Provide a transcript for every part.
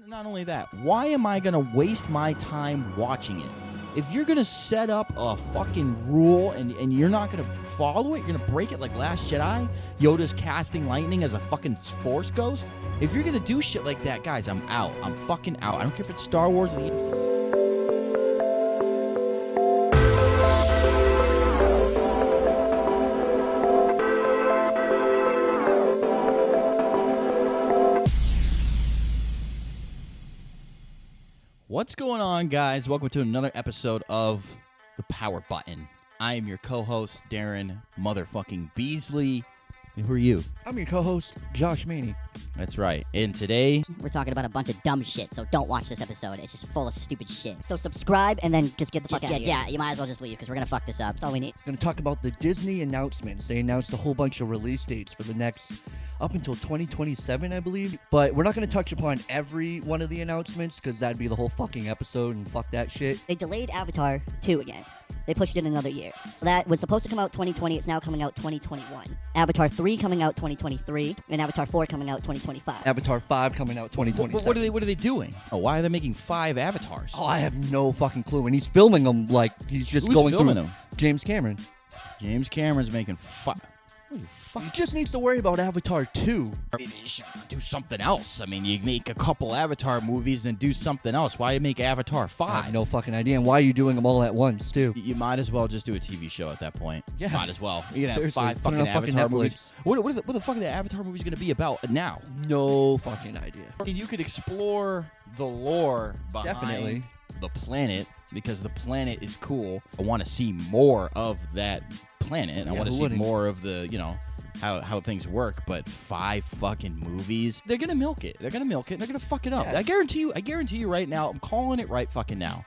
Not only that, why am I going to waste my time watching it? If you're going to set up a fucking rule and you're not going to follow it, you're going to break it like Last Jedi, Yoda's casting lightning as a fucking Force ghost. If you're going to do shit like that, guys, I'm out. I'm fucking out. I don't care if it's Star Wars or the What's going on, guys? Welcome to another episode of The Power Button. I am your co-host, Darren motherfucking Beasley. And who are you? I'm your co-host, Josh Maney. That's right. And today, we're talking about a bunch of dumb shit, so don't watch this episode. It's just full of stupid shit. So subscribe and then just get the fuck out of here. Yeah, you might as well just leave because we're going to fuck this up. That's all we need. We're going to talk about the Disney announcements. They announced a whole bunch of release dates for the next up until 2027, I believe. But we're not going to touch upon every one of the announcements because that'd be the whole fucking episode and fuck that shit. They delayed Avatar 2 again. They pushed it another year. So that was supposed to come out 2020. It's now coming out 2021. Avatar 3 coming out 2023. And Avatar 4 coming out 2025. Avatar 5 coming out 2027. What are they doing? Oh, why are they making 5 avatars? Oh, I have no fucking clue. And he's filming them like he's just Who's going filming through them? James Cameron. James Cameron's making 5. What are you He just needs to worry about Avatar 2. You should do something else. I mean, you make a couple Avatar movies and do something else. Why make Avatar 5? I have no fucking idea. And why are you doing them all at once, too? You might as well just do a TV show at that point. Yeah. Might as well. You're going to have Seriously, 5 put it fucking on fucking Avatar Netflix. movies. What the fuck are the Avatar movies going to be about now? No fucking idea. And you could explore the lore behind Definitely. the planet because the planet is cool. I want to see more of that planet. I Yeah, want to who see wouldn't? more of the, how things work, but 5 fucking movies, they're gonna milk it. They're gonna fuck it up. Yeah. I guarantee you right now, I'm calling it right fucking now.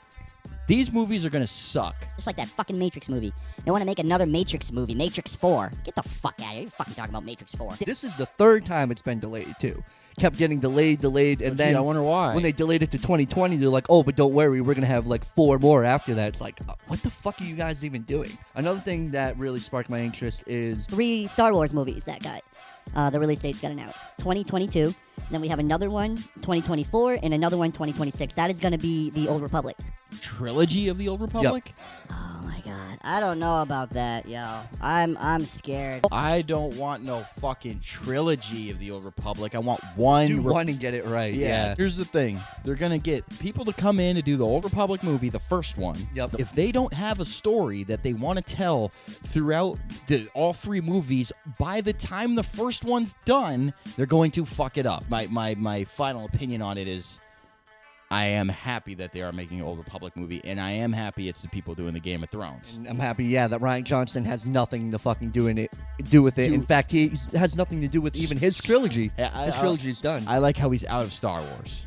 These movies are gonna suck. Just like that fucking Matrix movie. They want to make another Matrix movie, Matrix 4. Get the fuck out of here. You're fucking talking about Matrix 4. This is the third time it's been delayed, too. Kept getting delayed, and then I wonder why. when they delayed it to 2020, they're like, oh, but don't worry, we're going to have like 4 more after that. It's like, what the fuck are you guys even doing? Another thing that really sparked my interest is 3 Star Wars movies that got the release dates got announced. 2022. Then we have another one, 2024, and another one, 2026. That is going to be the Old Republic. Trilogy of the Old Republic? Oh my god. I don't know about that, yo. I'm scared. I don't want no fucking trilogy of the Old Republic. I want one. do one and get it right. Yeah. Here's the thing. They're going to get people to come in to do the Old Republic movie, the first one. Yep. If they don't have a story that they want to tell throughout all 3 movies, by the time the first one's done, they're going to fuck it up. My final opinion on it is I am happy that they are making an Old Republic movie, and I am happy it's the people doing the Game of Thrones. And I'm happy, that Rian Johnson has nothing to fucking do with it. In fact, he has nothing to do with even his trilogy. His trilogy's done. I like how he's out of Star Wars.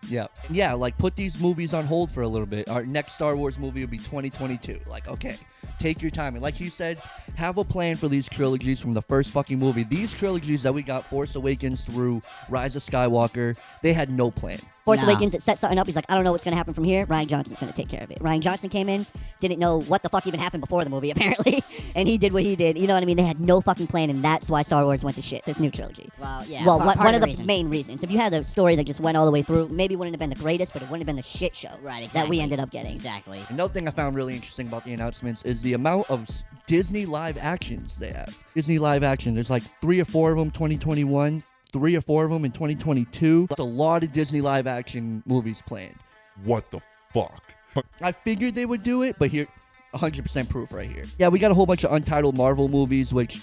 Yeah, like put these movies on hold for a little bit. Our next Star Wars movie will be 2022. Like, okay, take your time. And like you said, have a plan for these trilogies from the first fucking movie. These trilogies that we got, Force Awakens through Rise of Skywalker, they had no plan. Force Awakens, it set something up. He's like, I don't know what's going to happen from here. Rian Johnson's going to take care of it. Rian Johnson came in, didn't know what the fuck even happened before the movie, apparently. And he did what he did. You know what I mean? They had no fucking plan, and that's why Star Wars went to shit, this new trilogy. Well, yeah. Well, part one of the reason. main reasons. If you had a story that just went all the way through, maybe it wouldn't have been the greatest, but it wouldn't have been the shit show Right, that exactly. we ended up getting. Exactly. Another thing I found really interesting about the announcements is the amount of Disney live actions they have. Disney live action, there's like 3 or 4 of them 2021, 3 or 4 of them in 2022. That's a lot of Disney live action movies planned. What the fuck? I figured they would do it, but here, 100% proof right here. Yeah, we got a whole bunch of untitled Marvel movies, which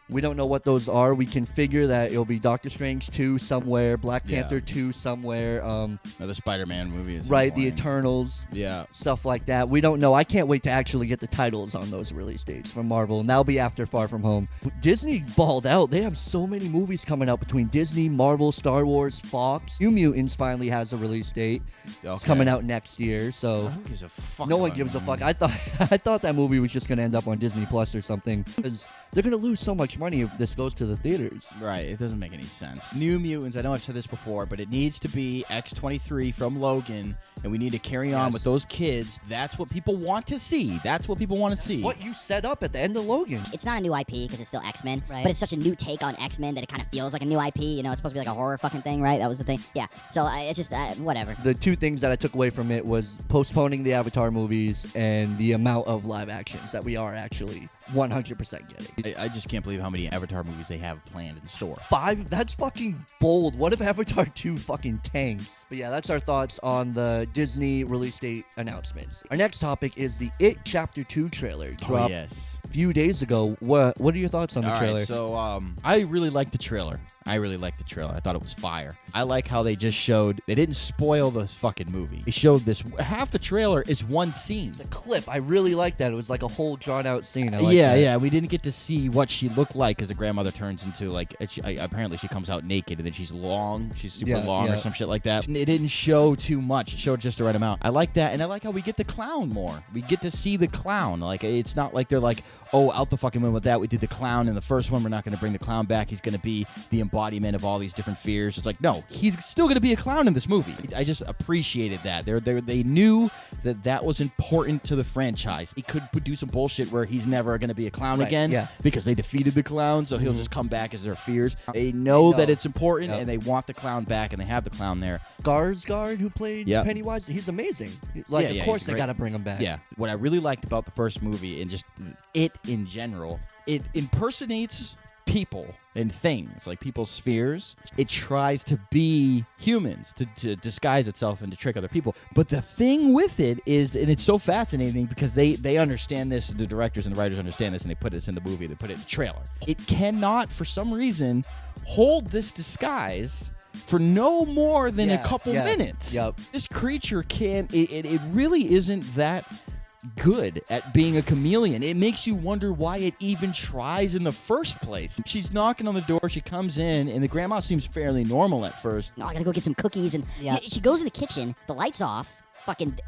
we don't know what those are. We can figure that it'll be Doctor Strange 2 somewhere, Black Yeah. Panther 2 somewhere, Another Spider-Man movie. right, the Eternals, Yeah. stuff like that. We don't know. I can't wait to actually get the titles on those release dates from Marvel, and that'll be after Far From Home. Disney balled out. They have so many movies coming out between Disney, Marvel, Star Wars, Fox. New Mutants finally has a release date. It's coming out next year, so Who gives a fuck? no one about gives a that fuck. movie? I thought that movie was just gonna end up on Disney Plus or something, because they're gonna lose so much money if this goes to the theaters. Right, it doesn't make any sense. New Mutants, I know I've said this before, but it needs to be X-23 from Logan and we need to carry on with those kids. That's what people want to see. That's what people want to see. What you set up at the end of Logan. It's not a new IP because it's still X-Men, right? But it's such a new take on X-Men that it kind of feels like a new IP. You know, it's supposed to be like a horror fucking thing, right? That was the thing. Yeah. So it's just whatever. The two things that I took away from it was postponing the Avatar movies and the amount of live actions that we are actually 100% getting. I just can't believe how many Avatar movies they have planned in store. 5? That's fucking bold. What if Avatar 2 fucking tanks? But yeah, that's our thoughts on the Disney release date announcements. Our next topic is the It Chapter 2 trailer. Dropped a few days ago. What are your thoughts on the trailer? Right, so I really liked the trailer. I thought it was fire. I like how they just showed, they didn't spoil the fucking movie. They showed this, half the trailer is one scene. It's a clip. I really like that. It was like a whole drawn out scene. I like that. Yeah. We didn't get to see what she looked like because the grandmother turns into like, apparently she comes out naked and then she's super long or some shit like that. It didn't show too much. It showed just the right amount. I like that, and I like how we get the clown more. We get to see the clown. Like, it's not like they're like, oh, out the fucking window with that. We did the clown in the first one. We're not going to bring the clown back. He's going to be the embodiment of all these different fears. It's like, no, he's still going to be a clown in this movie. I just appreciated that. They knew that was important to the franchise. He could do some bullshit where he's never going to be a clown again because they defeated the clown, so he'll just come back as their fears. They know that it's important, and they want the clown back, and they have the clown there. Skarsgård, who played Pennywise, he's amazing. Like, of course they got to bring him back. Yeah. What I really liked about the first movie and just it in general, it impersonates people and things, like people's spheres. It tries to be humans, to disguise itself and to trick other people. But the thing with it is, and it's so fascinating because they understand this, the directors and the writers understand this, and they put this in the movie, they put it in the trailer. It cannot, for some reason, hold this disguise for no more than a couple minutes. Yep. This creature it really isn't that good at being a chameleon. It makes you wonder why it even tries in the first place. She's knocking on the door, she comes in, and the grandma seems fairly normal at first. No, I gotta go get some cookies, and she goes in the kitchen, the lights off. Fucking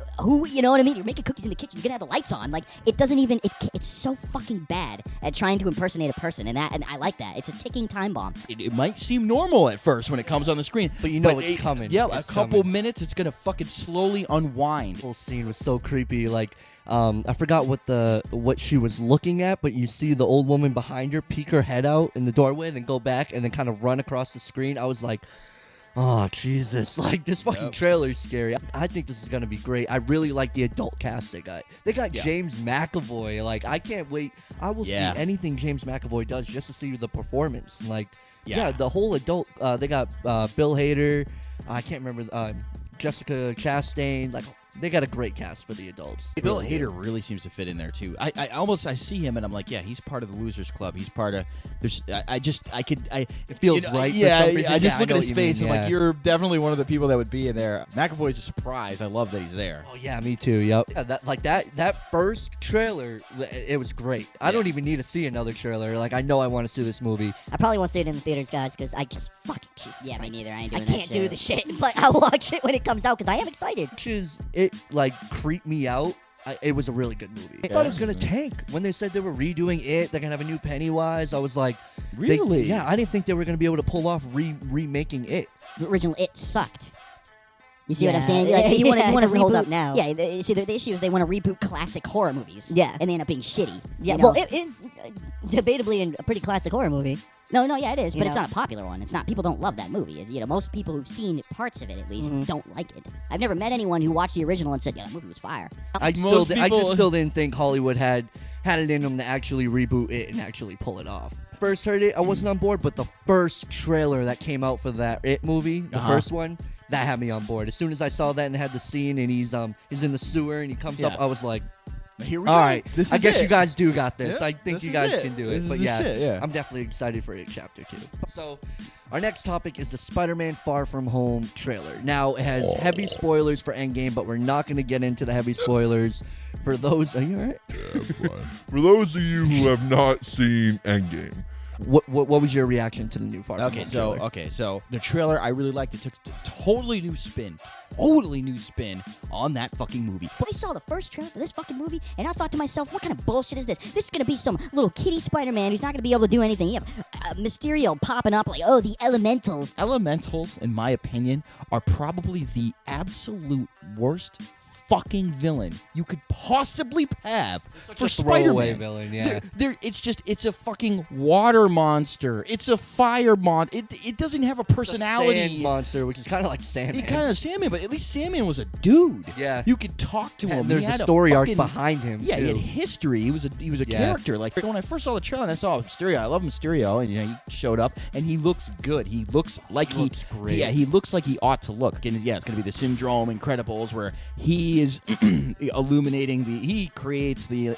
you know what I mean? You're making cookies in the kitchen, you're gonna have the lights on. Like, it doesn't even, it's so fucking bad at trying to impersonate a person, and I like that. It's a ticking time bomb. It might seem normal at first when it comes on the screen, but you know it's coming. Yeah, it's a couple coming. Minutes, it's gonna fucking slowly unwind. The whole scene was so creepy. Like, I forgot what she was looking at, but you see the old woman behind her peek her head out in the doorway, then go back, and then kind of run across the screen. I was like, oh, Jesus. Like, this fucking trailer is scary. I think this is going to be great. I really like the adult cast they got. They got James McAvoy. Like, I can't wait. I will see anything James McAvoy does just to see the performance. Like, the whole adult. They got Bill Hader. I can't remember. Jessica Chastain. Like, they got a great cast for the adults. Bill Hader really seems to fit in there too. I see him and I'm like, yeah, he's part of the Losers Club. He's part of. It feels right. Yeah, I just look at his face and I'm like, you're definitely one of the people that would be in there. McAvoy's a surprise. I love that he's there. Oh yeah, me too. Yep. Yeah, that first trailer, it was great. I don't even need to see another trailer. Like, I know I want to see this movie. I probably won't see it in the theaters, guys, because I just fucking me neither. I can't do the shit, shit. But I'll watch it when it comes out because I am excited. It like creeped me out. It was a really good movie. I thought it was gonna tank when they said they were redoing it. They're gonna have a new Pennywise. I was like, really? I didn't think they were gonna be able to pull off remaking it. The original It sucked. You see what I'm saying? Like, you want to reboot. Hold up now. Yeah, the issue is they want to reboot classic horror movies. Yeah. And they end up being shitty. Yeah, you know? well, it is debatably a pretty classic horror movie. No, yeah, it is, but You it's know? not a popular one. It's not. People don't love that movie. You know, most people who've seen parts of it, at least, don't like it. I've never met anyone who watched the original and said, "Yeah, that movie was fire." I just still didn't think Hollywood had it in them to actually reboot it and actually pull it off. First heard it, I wasn't on board, but the first trailer that came out for that It movie, the first one, that had me on board. As soon as I saw that and had the scene and he's in the sewer and he comes up, I was like, here we go. All right, This I is guess it. you guys do got this. Yeah, I think this you is guys it. can do This it. is But the yeah, shit, yeah. I'm definitely excited for It Chapter 2. So, our next topic is the Spider-Man Far From Home trailer. Now, it has heavy spoilers for Endgame, but we're not going to get into the heavy spoilers. For those, are you all right? Yeah, I'm fine. For those of you who have not seen Endgame, What was your reaction to the new Far From Home trailer? So the trailer I really liked. It took a totally new spin on that fucking movie. I saw the first trailer for this fucking movie, and I thought to myself, what kind of bullshit is this? This is going to be some little kitty Spider-Man who's not going to be able to do anything. You have Mysterio popping up like, oh, the elementals. Elementals, in my opinion, are probably the absolute worst fucking villain you could possibly have for a throwaway Spider-Man. villain, yeah. It's a fucking water monster. It's a fire monster. It doesn't have a personality. Sand monster, which is kind of like Sandman. It kind of Sandman, but at least Sandman was a dude. Yeah. You could talk to him. And there's He had a story arc fucking- behind him. Yeah, too. he had history. He was a character. Like when I first saw the trailer, and I saw Mysterio. I love Mysterio, and he showed up, and he looks good. He looks like He looks great. Yeah, he looks like he ought to look. And yeah, it's gonna be the Syndrome Incredibles, where he is illuminating he creates the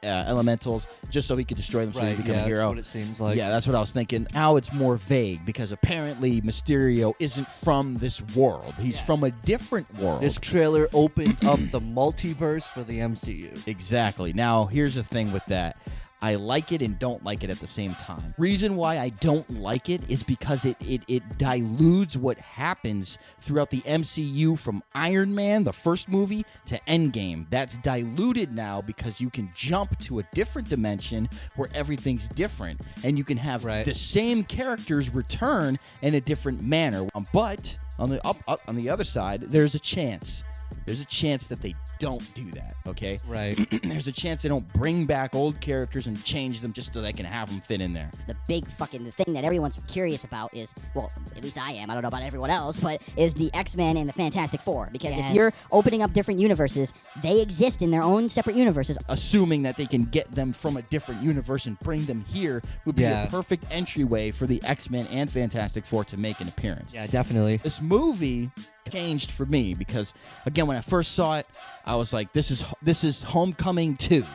elementals just so he could destroy them, so he Right, could become yeah, a hero. that's what it seems like. Yeah, that's what I was thinking. Now it's more vague because apparently Mysterio isn't from this world. He's from a different world. This trailer opened up the multiverse for the MCU. Exactly. Now, here's the thing with that. I like it and don't like it at the same time. Reason why I don't like it is because it dilutes what happens throughout the MCU from Iron Man, the first movie, to Endgame. That's diluted now because you can jump to a different dimension where everything's different, and you can have the same characters return in a different manner. But on the other side, there's a chance. There's a chance that they don't do that, okay? Right. There's a chance they don't bring back old characters and change them just so they can have them fit in there. The thing that everyone's curious about is, well, at least I am, I don't know about everyone else, but is the X-Men and the Fantastic Four. Because if you're opening up different universes, they exist in their own separate universes. Assuming that they can get them from a different universe and bring them here would be a perfect entryway for the X-Men and Fantastic Four to make an appearance. Yeah, definitely. This movie changed for me because, again, when I first saw it, I was like, this is Homecoming 2.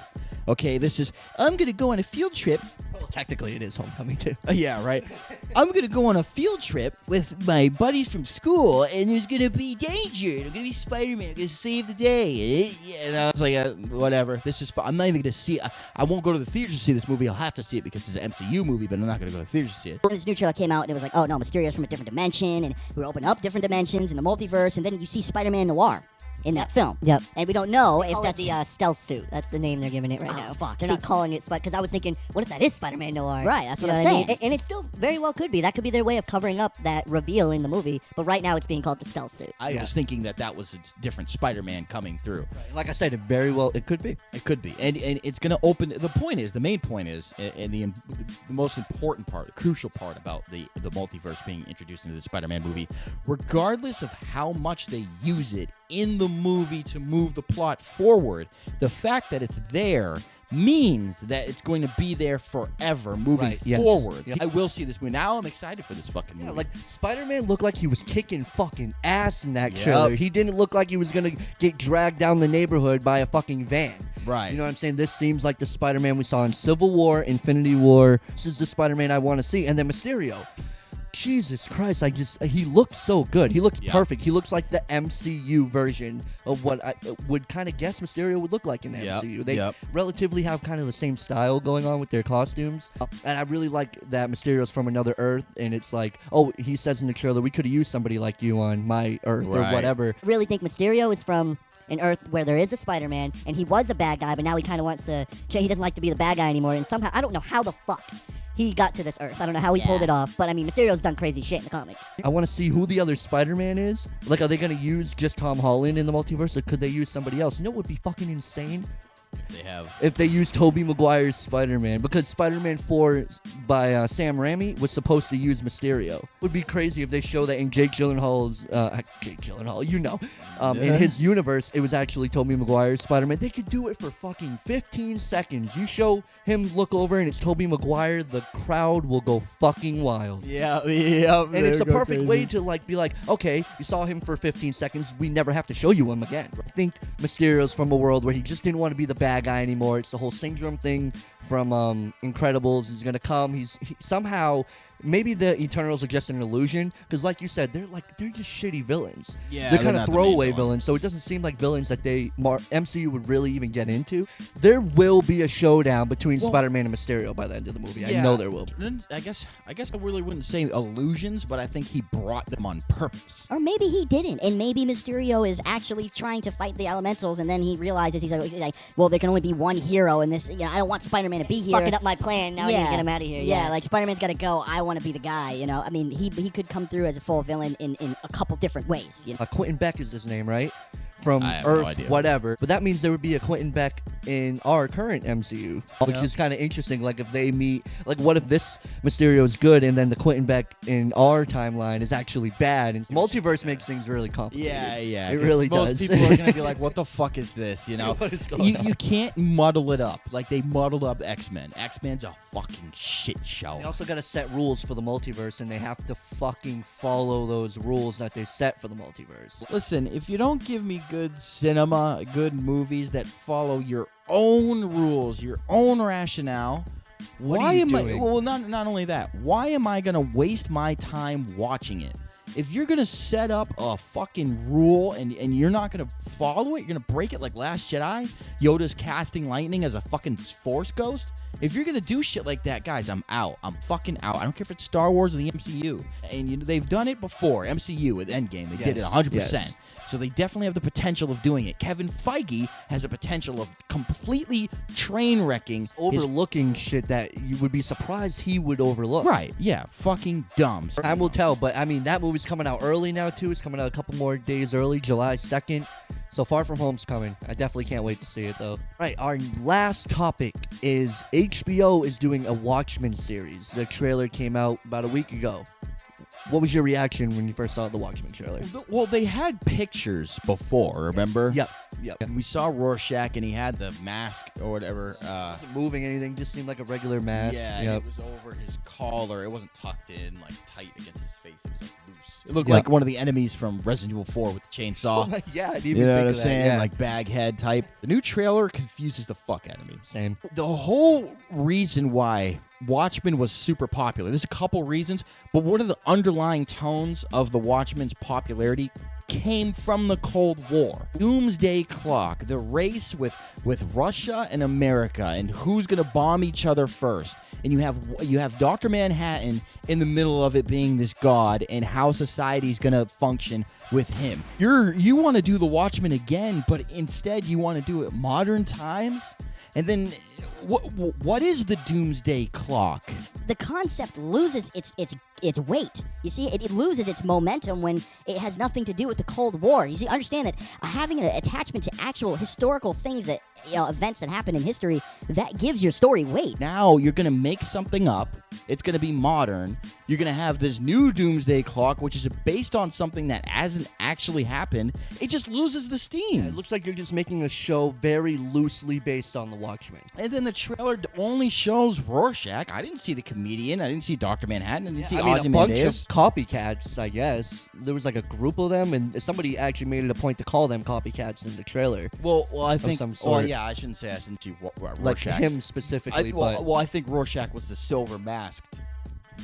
Okay, I'm going to go on a field trip. Well, technically it is Homecoming too. Yeah, right. I'm going to go on a field trip with my buddies from school, and there's going to be danger. I'm going to be Spider-Man. I'm going to save the day. And I was like, whatever. This is fun. I'm not even going to see it. I won't go to the theaters to see this movie. I'll have to see it because it's an MCU movie, but I'm not going to go to the theaters to see it. This new trailer came out, and it was like, oh, no, Mysterio's from a different dimension, and we're opening up different dimensions in the multiverse, and then you see Spider-Man Noir in that film. Yep. And we don't know if Call that's it the stealth suit. That's the name they're giving it right now. Fuck. They're not calling it because I was thinking, what if that is Spider-Man Noir? Right, that's You what know I'm I mean? saying. And it still very well could be. That could be their way of covering up that reveal in the movie. But right now, it's being called the stealth suit. I was thinking that was a different Spider-Man coming through. Like I said, it could be. It could be. And it's going to open. The main point is, and the most important part, the crucial part about the multiverse being introduced into the Spider-Man movie, regardless of how much they use it in the movie to move the plot forward, the fact that it's there means that it's going to be there forever moving forward. Yep. I will see this movie. Now I'm excited for this fucking movie. Yeah, like Spider-Man looked like he was kicking fucking ass in that trailer. He didn't look like he was gonna get dragged down the neighborhood by a fucking van. Right. You know what I'm saying? This seems like the Spider-Man we saw in Civil War, Infinity War. This is the Spider-Man I want to see. And then Mysterio. Jesus Christ, he looks so good. He looks perfect. He looks like the MCU version of what I would kind of guess Mysterio would look like in the MCU. They relatively have kind of the same style going on with their costumes. And I really like that Mysterio's from another Earth, and it's like, oh, he says in the trailer, we could have used somebody like you on my Earth or whatever. I really think Mysterio is from an Earth where there is a Spider-Man, and he was a bad guy, but now he kind of wants to he doesn't like to be the bad guy anymore, and somehow, I don't know how the fuck he got to this Earth. I don't know how he pulled it off, but I mean, Mysterio's done crazy shit in the comics. I want to see who the other Spider-Man is. Like, are they going to use just Tom Holland in the multiverse, or could they use somebody else? You know what would be fucking insane? If they use Tobey Maguire's Spider-Man, because Spider-Man 4 by Sam Raimi was supposed to use Mysterio. It would be crazy if they show that in Jake Gyllenhaal's in his universe, it was actually Tobey Maguire's Spider-Man. They could do it for fucking 15 seconds. You show him look over and it's Tobey Maguire, the crowd will go fucking wild. Yeah. And it's a perfect way to be like, okay, you saw him for 15 seconds, we never have to show you him again. I think Mysterio's from a world where he just didn't want to be the bad guy anymore. It's the whole Syndrome thing from Incredibles. He's gonna come. He somehow. Maybe the Eternals are just an illusion, because like you said, they're just shitty villains. Yeah, they're kind not of the throwaway main villain. villains, so it doesn't seem like villains that MCU would really even get into. There will be a showdown between Spider-Man and Mysterio by the end of the movie. I know there will be. I guess I really wouldn't say illusions, but I think he brought them on purpose. Or maybe he didn't, and maybe Mysterio is actually trying to fight the elementals, and then he realizes he's like, well, there can only be one hero in this. I don't want Spider-Man Spider-Man to be here. Fucking up my plan. Now I need to get him out of here. Yeah, like Spider-Man's got to go. I want to be the guy. You know, I mean, he could come through as a full villain in a couple different ways. You know? Quentin Beck is his name, right? From I have no Earth, idea. whatever. But that means there would be a Quentin Beck in our current MCU, which is kind of interesting. Like if they meet, like what if this Mysterio is good and then the Quentin Beck in our timeline is actually bad? And multiverse makes things really complicated. Yeah, it really most does. people are gonna be like, "What the fuck is this?" You know, What is going on? you can't muddle it up like they muddled up X-Men. X-Men's a fucking shit show. They also got to set rules for the multiverse, and they have to fucking follow those rules that they set for the multiverse. Listen, if you don't give me good cinema, good movies that follow your own rules, your own rationale, What why are you am doing? I? Well, not only that, why am I gonna waste my time watching it? If you're gonna set up a fucking rule and you're not gonna follow it, you're gonna break it like Last Jedi. Yoda's casting lightning as a fucking Force ghost. If you're gonna do shit like that, guys, I'm out. I'm fucking out. I don't care if it's Star Wars or the MCU. And they've done it before. MCU with Endgame, they did it 100%. Yes. So they definitely have the potential of doing it. Kevin Feige has the potential of completely train wrecking his Overlooking shit that you would be surprised he would overlook. right. Yeah, fucking dumb. Time will tell, but I mean, that movie's coming out early now, too. It's coming out a couple more days early, July 2nd. So Far From Home's coming. I definitely can't wait to see it, though. All right, our last topic is HBO is doing a Watchmen series. The trailer came out about a week ago. What was your reaction when you first saw the Watchmen trailer? Well, they had pictures before, remember? Yep. And we saw Rorschach, and he had the mask or whatever. Wasn't moving anything, just seemed like a regular mask. Yeah, Yep. it was over his collar. It wasn't tucked in, like tight against his face. It was like loose. It looked Yeah. like one of the enemies from Resident Evil 4 with the chainsaw. Yeah, I didn't You even know think what I'm of that. saying? Yeah. Like bag head type. The new trailer confuses the fuck out of me. Same. The whole reason why Watchmen was super popular, there's a couple reasons, but one of the underlying tones of the Watchmen's popularity came from the Cold War. Doomsday Clock, the race with Russia and America, and who's gonna bomb each other first. And you have Dr. Manhattan in the middle of it being this god, and how society's gonna function with him. You want to do the Watchmen again, but instead you want to do it modern times. And then, what is the Doomsday Clock? The concept loses its weight. You see, it loses its momentum when it has nothing to do with the Cold War. You see, understand that having an attachment to actual historical things that, events that happen in history, that gives your story weight. Now you're gonna make something up. It's gonna be modern. You're gonna have this new Doomsday Clock, which is based on something that hasn't actually happened. It just loses the steam. It looks like you're just making a show very loosely based on the Watchmen. And then the trailer only shows Rorschach. I didn't see the comedian. I didn't see Dr. Manhattan. I didn't see I mean, a bunch of Ozymandias. copycats, I guess. There was like a group of them, and somebody actually made it a point to call them copycats in the trailer. Well, I think. some Well, sort. yeah, I shouldn't say I didn't see Rorschach. Like him specifically, but I think Rorschach was the silver masked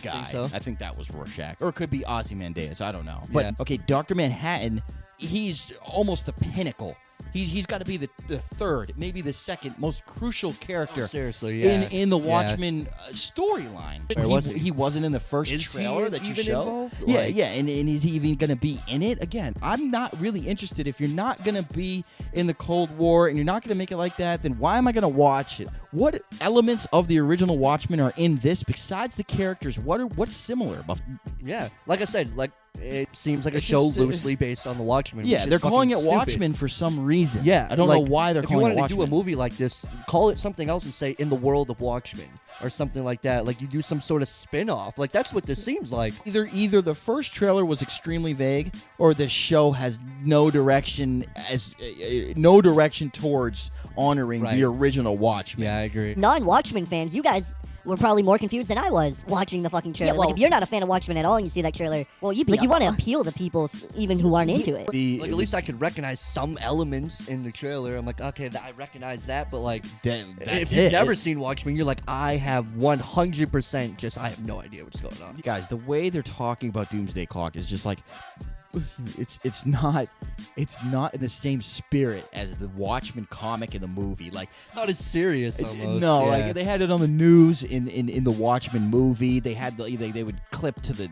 guy. Think so? I think that was Rorschach, or it could be Ozymandias. I don't know. But Yeah. okay, Dr. Manhattan, he's almost the pinnacle. He's got to be the third, maybe the second most crucial character seriously, yeah. in the Yeah. Watchmen storyline. Or was he? He wasn't in the first Is he trailer that you even showed. involved? Yeah, Like- yeah, and is he even going to be in it? Again, I'm not really interested. If you're not going to be in the Cold War and you're not going to make it like that, then why am I going to watch it? What elements of the original Watchmen are in this besides the characters? What's similar about? Yeah, like I said, like it seems like a It's show just, loosely based on the Watchmen. Yeah, which is they're calling it fucking stupid. Watchmen for some reason. Yeah, I don't like, know why they're if you calling it wanted to do a Watchmen. movie like this, call it something else and say "In the World of Watchmen" or something like that. Like you do some sort of spin-off. Like that's what this seems like. Either the first trailer was extremely vague, or the show has no direction towards honoring Right. the original Watchmen. Yeah, I agree. Non-Watchmen fans, you guys were probably more confused than I was watching the fucking trailer. Yeah, well- like, if you're not a fan of Watchmen at all and you see that trailer, Well, you'd be like, you want to appeal to people even who aren't into it. Like at least I could recognize some elements in the trailer. I'm like, okay, I recognize that, but like, That's if you've it. never seen Watchmen, you're like, I have 100% I have no idea what's going on. Guys, the way they're talking about Doomsday Clock is just like, it's not in the same spirit as the Watchmen comic and the movie. Like, Not as serious almost. no, yeah. like they had it on the news in the Watchmen movie. They had they would clip to the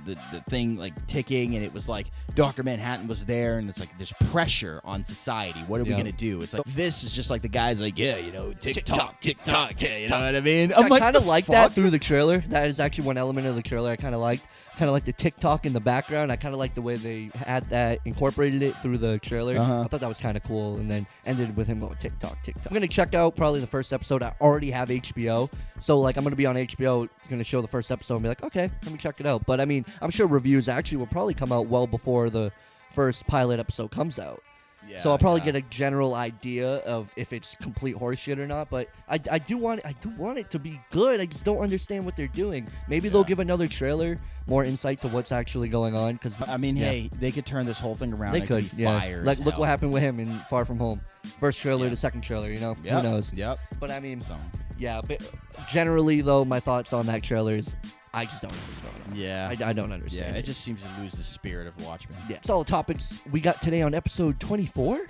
thing like ticking, and it was like Dr. Manhattan was there, and it's like there's pressure on society. What are we Yeah. gonna do? It's like this is just like the guys like, yeah, you know, TikTok, TikTok, yeah, you know what I mean? I like, kind of the like that fuck? through the trailer. That is actually one element of the trailer I kind of liked. Kind of like the TikTok in the background. I kind of like the way they had that, incorporated it through the trailer. Uh-huh. I thought that was kind of cool, and then ended with him going TikTok. I'm gonna check out probably the first episode. I already have HBO, so like I'm gonna be on HBO, gonna show the first episode and be like, okay, let me check it out. But I mean, I'm sure reviews actually will probably come out well before the first pilot episode comes out. Yeah, So I'll probably yeah. get a general idea of if it's complete horseshit or not. But I do want it to be good. I just don't understand what they're doing. Maybe they'll Yeah. give another trailer more insight to what's actually going on. Because I mean, yeah. hey, they could turn this whole thing around. they It could, be yeah. fire Like as look hell. what happened with him in Far From Home. First trailer Yeah. to second trailer. You know, Yep. who knows? Yep. But I mean, So yeah. But generally, though, my thoughts on that trailer is I just don't know what's going on. yeah, I don't understand. yeah, it just seems to lose the spirit of Watchmen. yeah. That's all the topics we got today on episode 24.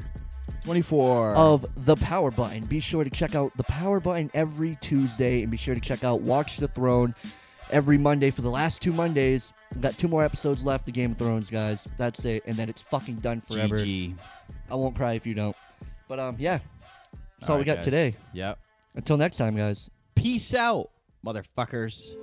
24 of The Power Button. Be sure to check out The Power Button every Tuesday, and be sure to check out Watch the Throne every Monday for the last 2 Mondays. We've got 2 more episodes left of Game of Thrones, guys. That's it, and then it's fucking done forever. GG. I won't cry if you don't. But yeah, that's all we right, got guys. today. Yep. Until next time, guys. Peace out, motherfuckers.